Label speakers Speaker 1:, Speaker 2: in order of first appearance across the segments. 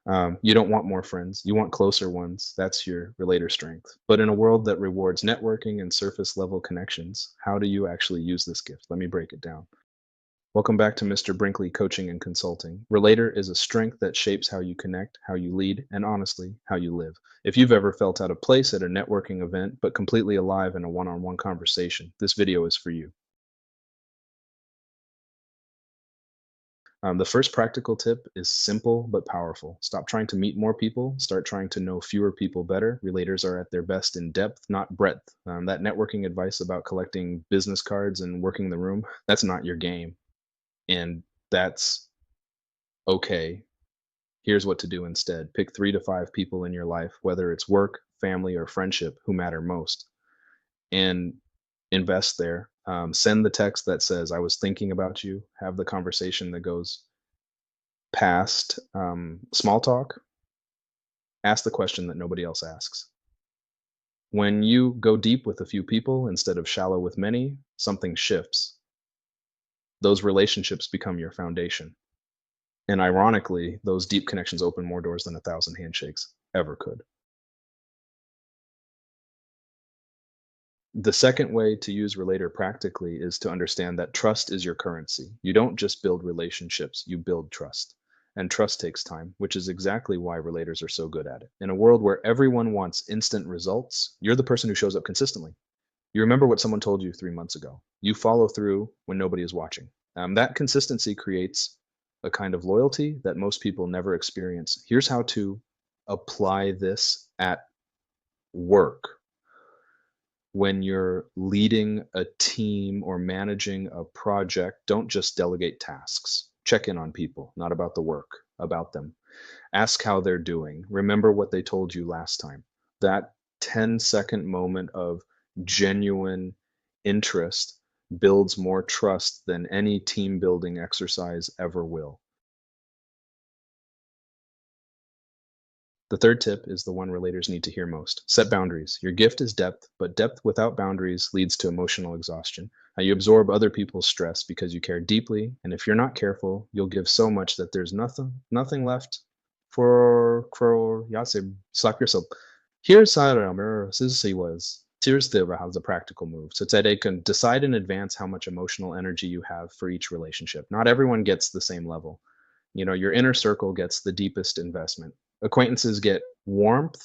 Speaker 1: You don't want more friends. You want closer ones. That's your relator strength. But in a world that rewards networking and surface level connections, how do you actually use this gift? Let me break it down. Welcome back to Mr. Brinkley Coaching and Consulting. Relator is a strength that shapes how you connect, how you lead, and honestly, how you live. If you've ever felt out of place at a networking event, but completely alive in a one on one conversation, this video is for you. The first practical tip is simple but powerful. Stop trying to meet more people, start trying to know fewer people better. Relators are at their best in depth, not breadth. That networking advice about collecting business cards and working the room, that's not your game. And that's okay. Here's what to do instead. Pick 3 to 5 people in your life, whether it's work, family, or friendship, who matter most, and invest there. Send the text that says, I was thinking about you. Have the conversation that goes past small talk. Ask the question that nobody else asks. When you go deep with a few people instead of shallow with many, something shifts. Those relationships become your foundation. And ironically, those deep connections open more doors than 1,000 handshakes ever could. The second way to use Relator practically is to understand that trust is your currency. You don't just build relationships, you build trust. And trust takes time, which is exactly why relators are so good at it. In a world where everyone wants instant results, you're the person who shows up consistently. You remember what someone told you 3 months ago. You follow through when nobody is watching. That consistency creates a kind of loyalty that most people never experience. Here's how to apply this at work. When you're leading a team or managing a project, don't just delegate tasks. Check in on people, not about the work, about them. Ask how they're doing. Remember what they told you last time. That 10-second moment of genuine interest builds more trust than any team building exercise ever will. The third tip is the one relators need to hear most. Set boundaries. Your gift is depth, but depth without boundaries leads to emotional exhaustion. You absorb other people's stress because you care deeply, and if you're not careful, you'll give so much that there's nothing left for ja, slap yourself. Here's how the practical move. So today can decide in advance how much emotional energy you have for each relationship. Not everyone gets the same level. Your inner circle gets the deepest investment. Acquaintances get warmth,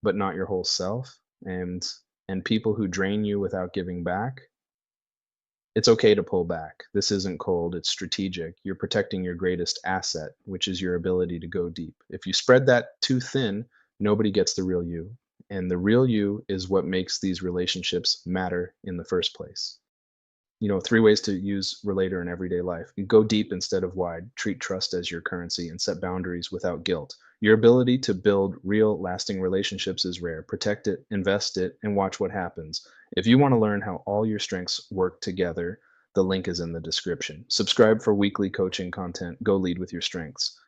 Speaker 1: but not your whole self. And people who drain you without giving back, it's okay to pull back. This isn't cold, it's strategic. You're protecting your greatest asset, which is your ability to go deep. If you spread that too thin, nobody gets the real you. And the real you is what makes these relationships matter in the first place. 3 ways to use Relator in everyday life. You go deep instead of wide, treat trust as your currency, and set boundaries without guilt. Your ability to build real, lasting relationships is rare. Protect it, invest it, and watch what happens. If you want to learn how all your strengths work together, the link is in the description. Subscribe for weekly coaching content. Go lead with your strengths.